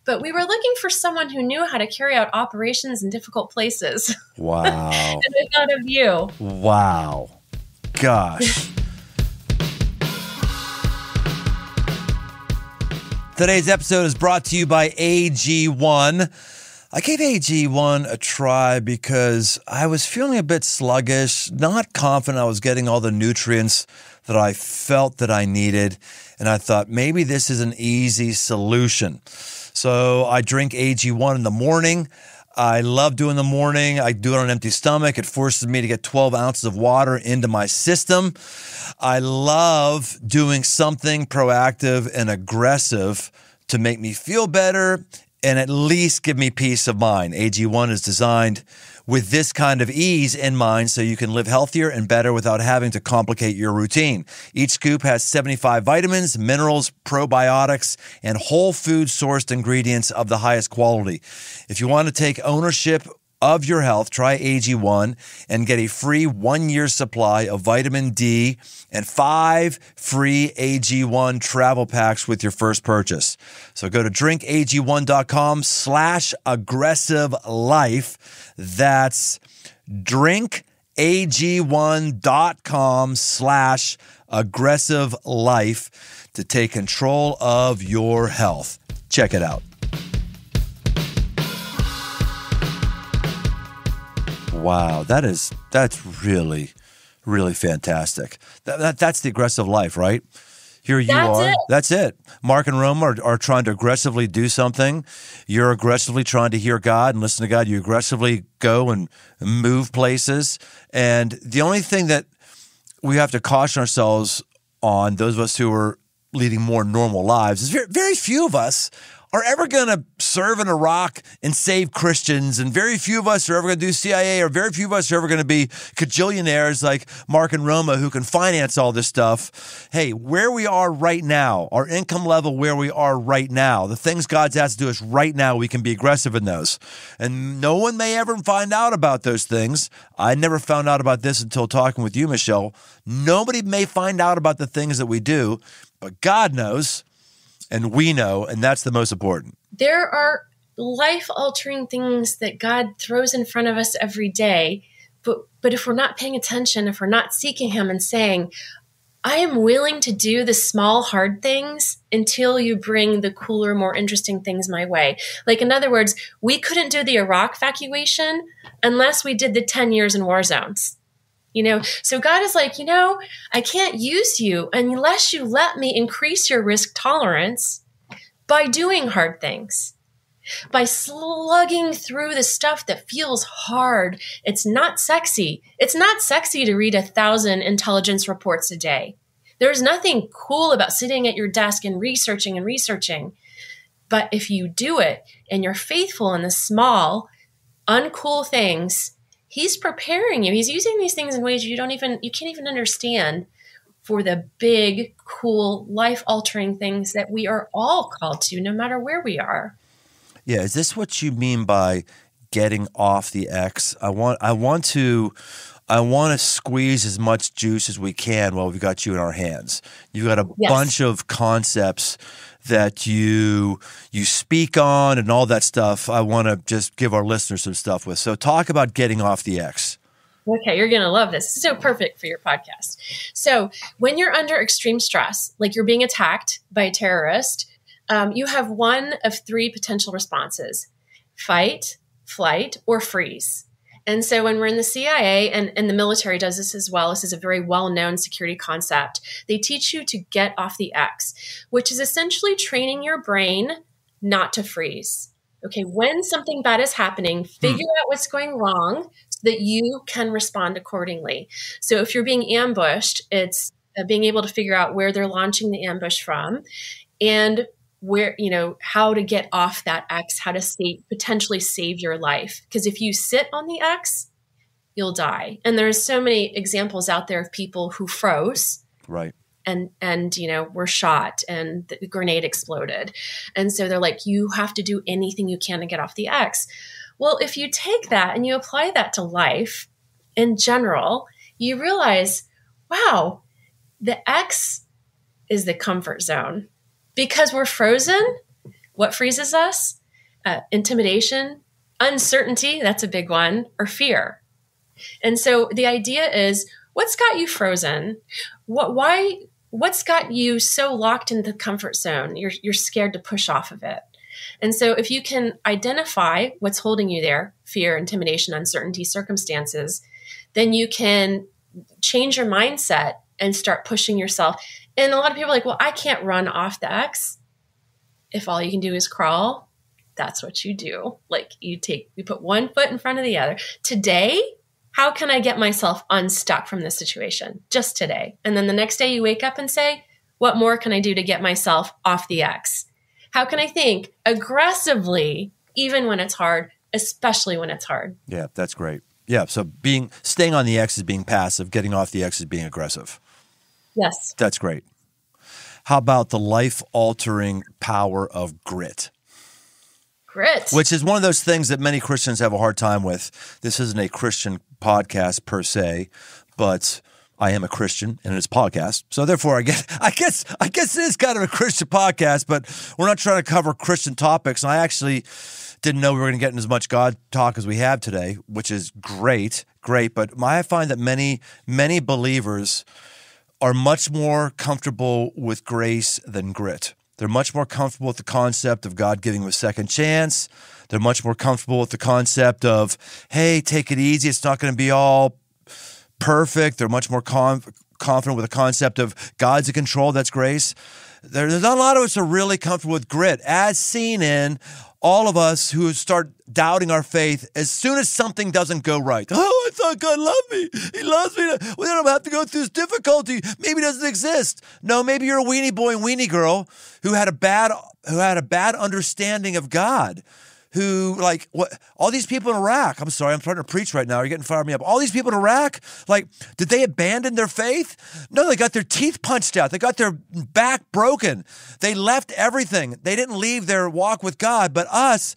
But we were looking for someone who knew how to carry out operations in difficult places. Wow. And I thought of you. Wow. Gosh. Today's episode is brought to you by AG1. I gave AG1 a try because I was feeling a bit sluggish, not confident I was getting all the nutrients that I felt that I needed. And I thought maybe this is an easy solution. So I drink AG1 in the morning. I love doing the morning. I do it on an empty stomach. It forces me to get 12 ounces of water into my system. I love doing something proactive and aggressive to make me feel better and at least give me peace of mind. AG1 is designed with this kind of ease in mind so you can live healthier and better without having to complicate your routine. Each scoop has 75 vitamins, minerals, probiotics, and whole food sourced ingredients of the highest quality. If you want to take ownership of your health, try AG1 and get a free 1-year supply of vitamin D and 5 free AG1 travel packs with your first purchase. So go to drinkag1.com/aggressive-life. That's drinkag1.com/aggressive-life to take control of your health. Check it out. Wow, that's really, really fantastic. That's the aggressive life, right? Here you are. That's it. Mark and Roma are trying to aggressively do something. You're aggressively trying to hear God and listen to God. You aggressively go and move places. And the only thing that we have to caution ourselves on, those of us who are leading more normal lives. Very, very few of us are ever going to serve in Iraq and save Christians, and very few of us are ever going to do CIA, or very few of us are ever going to be cajillionaires like Mark and Roma who can finance all this stuff. Hey, where we are right now, our income level where we are right now, the things God's asked to do us right now, we can be aggressive in those. And no one may ever find out about those things. I never found out about this until talking with you, Michele. Nobody may find out about the things that we do, but God knows. And we know, and that's the most important. There are life-altering things that God throws in front of us every day, but if we're not paying attention, if we're not seeking him and saying, I am willing to do the small, hard things until you bring the cooler, more interesting things my way. Like, in other words, we couldn't do the Iraq evacuation unless we did the 10 years in war zones. So God is like, I can't use you unless you let me increase your risk tolerance by doing hard things, by slugging through the stuff that feels hard. It's not sexy. It's not sexy to read 1,000 intelligence reports a day. There's nothing cool about sitting at your desk and researching. But if you do it and you're faithful in the small, uncool things, he's preparing you. He's using these things in ways you can't even understand for the big, cool, life-altering things that we are all called to, no matter where we are. Yeah, is this what you mean by getting off the X? I want to squeeze as much juice as we can while we've got you in our hands. You've got a bunch of concepts that you speak on and all that stuff. I want to just give our listeners some stuff with. So talk about getting off the X. Okay, you're going to love this. It's so perfect for your podcast. So when you're under extreme stress, like you're being attacked by a terrorist, you have one of three potential responses: fight, flight, or freeze. And so when we're in the CIA, and the military does this as well, this is a very well-known security concept, they teach you to get off the X, which is essentially training your brain not to freeze. Okay, when something bad is happening, figure out what's going wrong so that you can respond accordingly. So if you're being ambushed, it's being able to figure out where they're launching the ambush from, and where, how to get off that X, how to potentially save your life. Because if you sit on the X, you'll die. And there's so many examples out there of people who froze. Right. And were shot and the grenade exploded. And so they're like, you have to do anything you can to get off the X. Well, if you take that and you apply that to life in general, you realize, wow, the X is the comfort zone. Because we're frozen, what freezes us? Intimidation, uncertainty, that's a big one, or fear. And so the idea is, what's got you frozen? What's got you so locked in the comfort zone? You're scared to push off of it. And so if you can identify what's holding you there, fear, intimidation, uncertainty, circumstances, then you can change your mindset and start pushing yourself. And a lot of people are like, well, I can't run off the X. If all you can do is crawl, that's what you do. Like you put one foot in front of the other. Today, how can I get myself unstuck from this situation? Just today. And then the next day you wake up and say, what more can I do to get myself off the X? How can I think aggressively, even when it's hard, especially when it's hard? Yeah, that's great. Yeah, so staying on the X is being passive, getting off the X is being aggressive. Yes. That's great. How about the life-altering power of grit? Grit. Which is one of those things that many Christians have a hard time with. This isn't a Christian podcast per se, but I am a Christian and it's a podcast. So therefore, I guess it is kind of a Christian podcast, but we're not trying to cover Christian topics. And I actually didn't know we were going to get in as much God talk as we have today, which is great. But I find that many believers are much more comfortable with grace than grit. They're much more comfortable with the concept of God giving them a second chance. They're much more comfortable with the concept of, hey, take it easy. It's not going to be all perfect. They're much more confident with the concept of God's in control. That's grace. There's not a lot of us are really comfortable with grit, as seen in all of us who start doubting our faith as soon as something doesn't go right. Oh, I thought God loved me. He loves me. We don't have to go through this difficulty. Maybe it doesn't exist. No, maybe you're a weenie boy and weenie girl who had a bad understanding of God. Who, like, what? All these people in Iraq, I'm sorry, I'm trying to preach right now. You're getting fired me up. All these people in Iraq, like, did they abandon their faith? No, they got their teeth punched out. They got their back broken. They left everything. They didn't leave their walk with God. But us,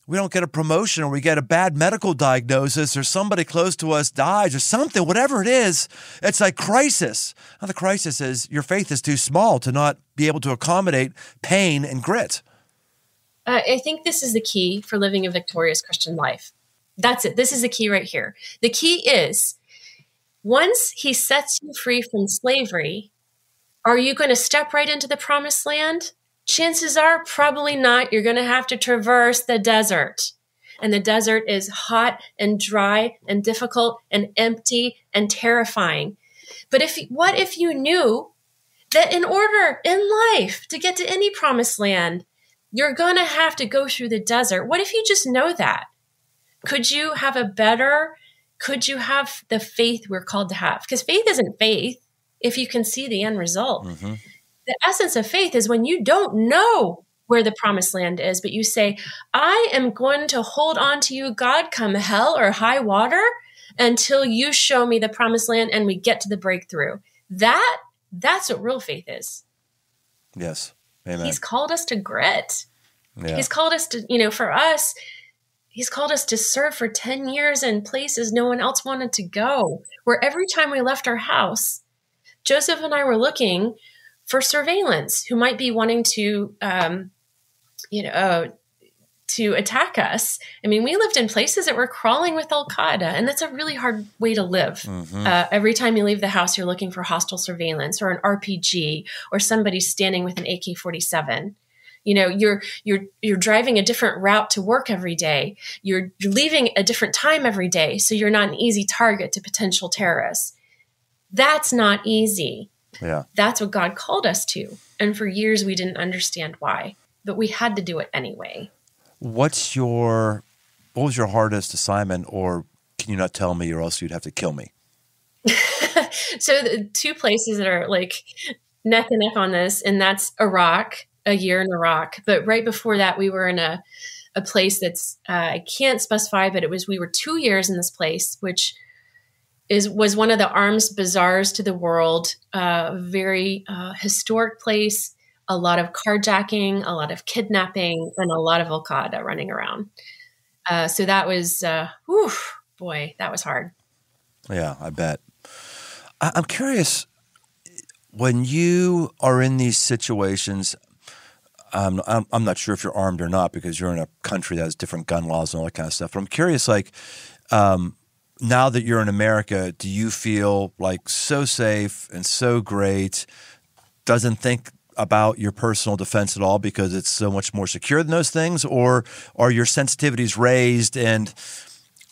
we don't get a promotion or we get a bad medical diagnosis or somebody close to us dies or something, whatever it is, it's like crisis. Now, the crisis is your faith is too small to not be able to accommodate pain and grit. I think this is the key for living a victorious Christian life. That's it. This is the key right here. The key is once he sets you free from slavery, are you going to step right into the promised land? Chances are probably not. You're going to have to traverse the desert. And the desert is hot and dry and difficult and empty and terrifying. But what if you knew that in order in life to get to any promised land, you're going to have to go through the desert? What if you just know that? Could you have the faith we're called to have? Because faith isn't faith if you can see the end result. Mm-hmm. The essence of faith is when you don't know where the promised land is, but you say, I am going to hold on to you, God, come hell or high water, until you show me the promised land and we get to the breakthrough. That's what real faith is. Yes. Amen. He's called us to grit. Yeah. He's called us to, for us, he's called us to serve for 10 years in places no one else wanted to go, where every time we left our house, Joseph and I were looking for surveillance who might be wanting to attack us. I mean, we lived in places that were crawling with al-Qaeda, and that's a really hard way to live. Mm-hmm. Every time you leave the house, you're looking for hostile surveillance or an RPG or somebody standing with an AK-47. You're driving a different route to work every day. You're leaving a different time every day, so you're not an easy target to potential terrorists. That's not easy. Yeah. That's what God called us to. And for years, we didn't understand why, but we had to do it anyway. What was your hardest assignment, or can you not tell me or else you'd have to kill me? So the two places that are like neck and neck on this, and that's Iraq, a year in Iraq. But right before that, we were in a place I can't specify, but we were 2 years in this place, which was one of the arms bazaars to the world, very historic place. A lot of carjacking, a lot of kidnapping, and a lot of al-Qaeda running around. So that was, that was hard. Yeah, I bet. I'm curious, when you are in these situations, I'm not sure if you're armed or not because you're in a country that has different gun laws and all that kind of stuff. But I'm curious, now that you're in America, do you feel like so safe and so great, doesn't think about your personal defense at all because it's so much more secure than those things? Or are your sensitivities raised and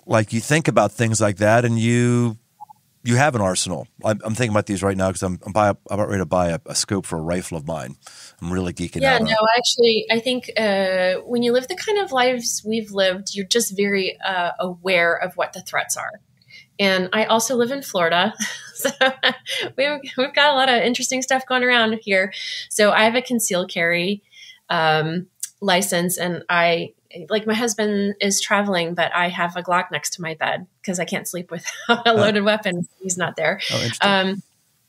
like you think about things like that and you have an arsenal? I'm thinking about these right now because I'm about ready to buy a scope for a rifle of mine. I'm really geeking out. Yeah, no, actually, I think when you live the kind of lives we've lived, you're just very aware of what the threats are. And I also live in Florida, so we've got a lot of interesting stuff going around here. So I have a concealed carry license, and my husband is traveling, but I have a Glock next to my bed because I can't sleep without a loaded weapon. He's not there. Oh, interesting.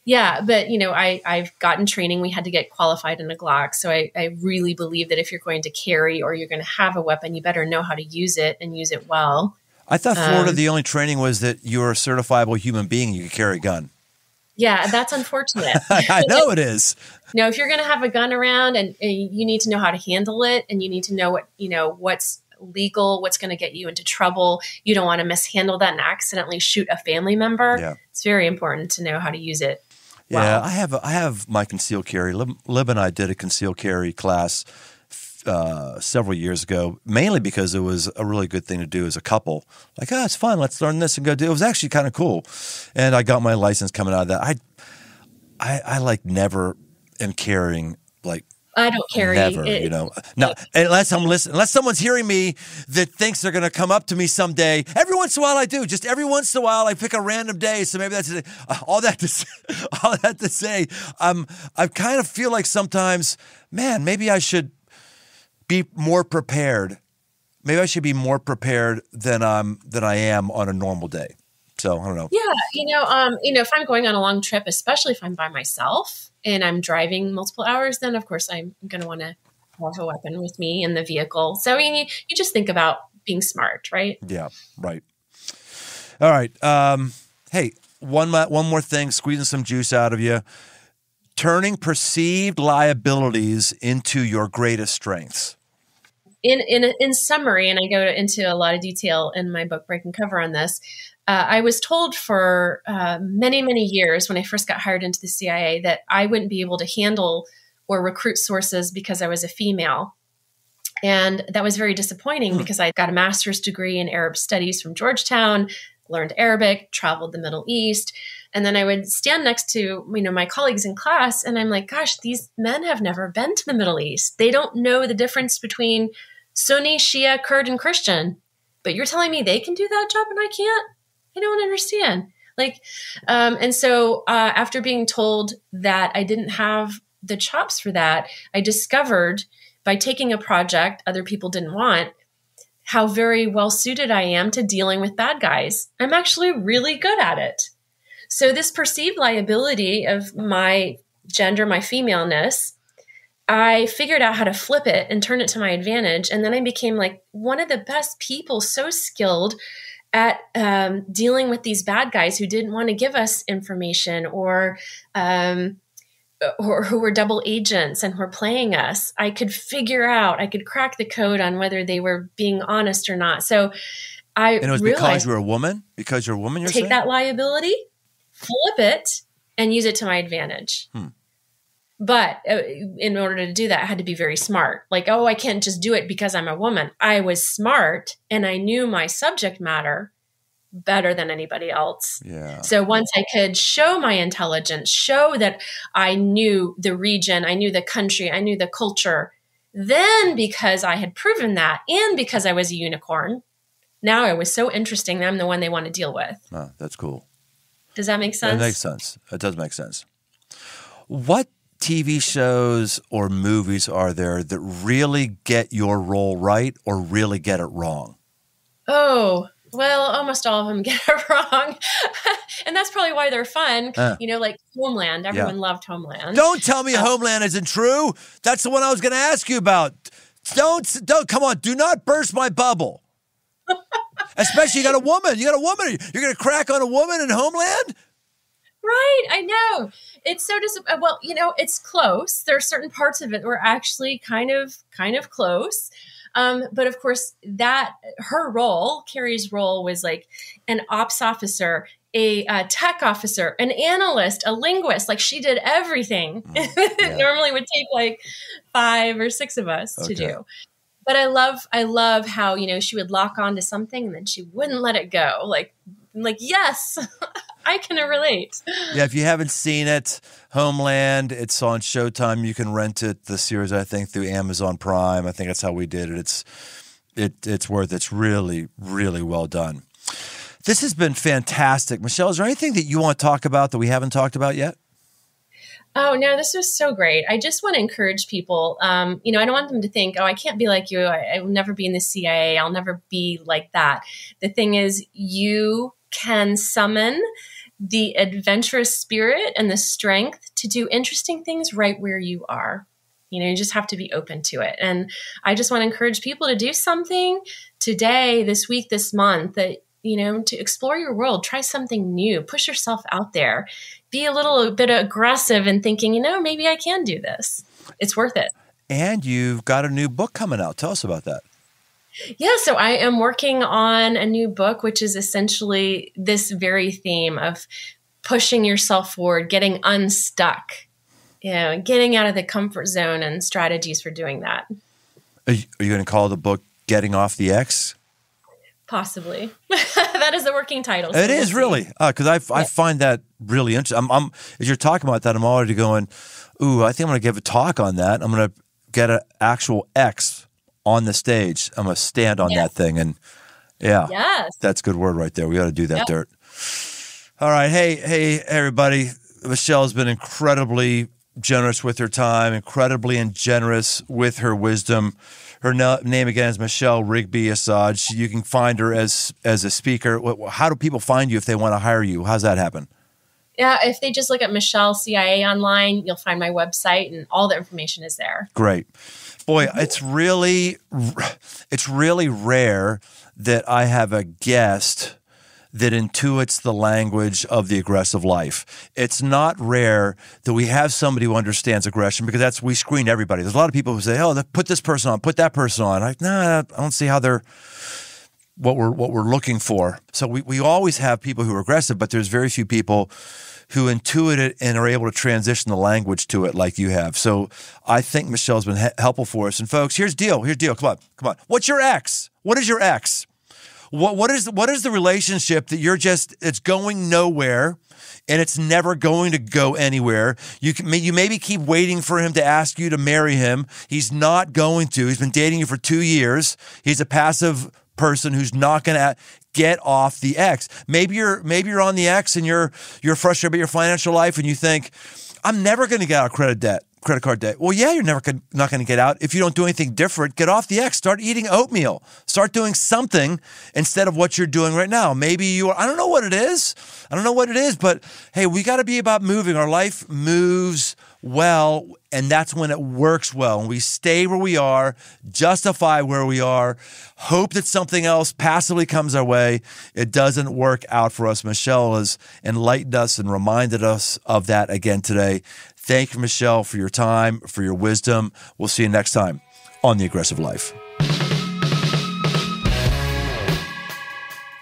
Yeah, but I've gotten training. We had to get qualified in a Glock. So I really believe that if you're going to carry or you're going to have a weapon, you better know how to use it and use it well. I thought Florida, the only training was that you're a certifiable human being and you can carry a gun. Yeah, that's unfortunate. I know it is. No, if you're going to have a gun around and you need to know how to handle it and you need to know what's legal, what's going to get you into trouble. You don't want to mishandle that and accidentally shoot a family member. Yeah. It's very important to know how to use it. Yeah, wow. I have my concealed carry. Lib and I did a concealed carry class several years ago, mainly because it was a really good thing to do as a couple. Like, it's fun. Let's learn this and go do it. It was actually kind of cool. And I got my license coming out of that. I never am carrying, like, I don't carry Never, it. you know. No, unless I'm listening, unless someone's hearing me that thinks they're going to come up to me someday. Every once in a while I do. Just every once in a while I pick a random day. So maybe that's all that to say, all that to say. I kind of feel like sometimes, man, maybe I should be more prepared. Maybe I should be more prepared than I am on a normal day. So I don't know. Yeah, if I'm going on a long trip, especially if I'm by myself and I'm driving multiple hours, then of course I'm going to want to have a weapon with me in the vehicle. So you just think about being smart, right? Yeah, right. All right. Hey, one more thing, squeezing some juice out of you. Turning perceived liabilities into your greatest strengths. In summary, and I go into a lot of detail in my book, Breaking Cover, on this. I was told for many, many years when I first got hired into the CIA that I wouldn't be able to handle or recruit sources because I was a female. And that was very disappointing because I got a master's degree in Arab studies from Georgetown, learned Arabic, traveled the Middle East. And then I would stand next to, my colleagues in class, and I'm like, gosh, these men have never been to the Middle East. They don't know the difference between Sunni, Shia, Kurd, and Christian. But you're telling me they can do that job and I can't? I don't understand. And so after being told that I didn't have the chops for that, I discovered by taking a project other people didn't want, how very well suited I am to dealing with bad guys. I'm actually really good at it. So this perceived liability of my gender, my femaleness, I figured out how to flip it and turn it to my advantage. And then I became like one of the best people, so skilled at dealing with these bad guys who didn't want to give us information or who were double agents and were playing us. I could crack the code on whether they were being honest or not. So and it was because you're a woman? Because you're a woman, you're saying? Take that liability, flip it, and use it to my advantage. But in order to do that, I had to be very smart. I can't just do it because I'm a woman. I was smart and I knew my subject matter better than anybody else. Yeah. So once I could show my intelligence, show that I knew the region, I knew the country, I knew the culture, then because I had proven that and because I was a unicorn, now it was so interesting that I'm the one they want to deal with. Oh, that's cool. Does that make sense? It makes sense. It does make sense. What TV shows or movies are there that really get your role right or really get it wrong? Oh, well, almost all of them get it wrong. And that's probably why they're fun. Like Homeland. Everyone loved Homeland. Don't tell me Homeland isn't true. That's the one I was going to ask you about. Don't, come on. Do not burst my bubble. Especially you got a woman. You're going to crack on a woman in Homeland? Right, I know. It's so well, it's close. There are certain parts of it that were actually kind of close. But of course, her role, Carrie's role, was like an ops officer, a tech officer, an analyst, a linguist. Like she did everything. It normally would take like 5 or 6 of us to do. But I love how she would lock on to something and then she wouldn't let it go. Like yes. I can relate. Yeah, if you haven't seen it, Homeland, it's on Showtime. You can rent it, the series, I think, through Amazon Prime. I think that's how we did it. It's worth it. It's really, really well done. This has been fantastic. Michele, is there anything that you want to talk about that we haven't talked about yet? Oh, no, this was so great. I just want to encourage people. I don't want them to think, I can't be like you. I will never be in the CIA. I'll never be like that. The thing is, you can summon the adventurous spirit and the strength to do interesting things right where you are. You just have to be open to it. And I just want to encourage people to do something today, this week, this month, that, to explore your world, try something new, push yourself out there, be a little bit aggressive and thinking, maybe I can do this. It's worth it. And you've got a new book coming out. Tell us about that. Yeah, so I am working on a new book, which is essentially this very theme of pushing yourself forward, getting unstuck, getting out of the comfort zone and strategies for doing that. Are you going to call the book Getting Off the X? Possibly. That is the working title. So it is really, because I find that really interesting. As you're talking about that, I'm already going, ooh, I think I'm going to give a talk on that. I'm going to get an actual X on the stage. I'm going to stand on that thing. And that's a good word right there. We got to do that, Dirt. All right. Hey, everybody. Michelle's been incredibly generous with her time, incredibly and generous with her wisdom. Her name again is Michele Rigby Assad. You can find her as a speaker. How do people find you if they want to hire you? How's that happen? Yeah, if they just look at Michele CIA online, you'll find my website and all the information is there. Great. Boy, it's really rare that I have a guest that intuits the language of the aggressive life. It's not rare that we have somebody who understands aggression, because we screen everybody. There's a lot of people who say, "Oh, put this person on, put that person on." I don't see how they're what we're looking for. So we always have people who are aggressive, but there's very few people who intuit it and are able to transition the language to it like you have. So I think Michelle's been helpful for us. And folks, here's the deal. Come on. What's your ex? What is your ex? What is the relationship that it's going nowhere and it's never going to go anywhere? You maybe keep waiting for him to ask you to marry him. He's not going to. He's been dating you for 2 years. He's a passive person who's not going to get off the X. Maybe you're on the X and you're frustrated about your financial life and you think, I'm never going to get out of credit card debt. Well, yeah, you're not going to get out if you don't do anything different. Get off the X. Start eating oatmeal. Start doing something instead of what you're doing right now. Maybe I don't know what it is, but hey, we got to be about moving. Our life moves well, and that's when it works well. And we stay where we are, justify where we are, hope that something else passively comes our way. It doesn't work out for us. Michele has enlightened us and reminded us of that again today. Thank you, Michele, for your time, for your wisdom. We'll see you next time on The Aggressive Life.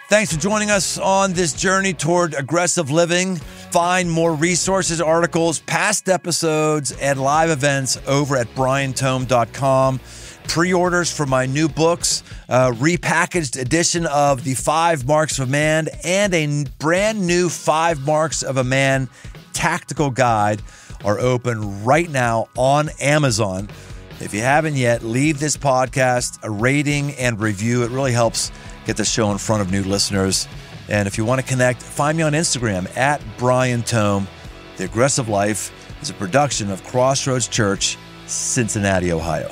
Thanks for joining us on this journey toward aggressive living. Find more resources, articles, past episodes, and live events over at briantome.com. Pre-orders for my new books, repackaged edition of The 5 Marks of a Man, and a brand new 5 Marks of a Man tactical guide are open right now on Amazon. If you haven't yet, leave this podcast a rating and review. It really helps get the show in front of new listeners. And if you want to connect, find me on Instagram at Brian Tome. The Aggressive Life is a production of Crossroads Church, Cincinnati, Ohio.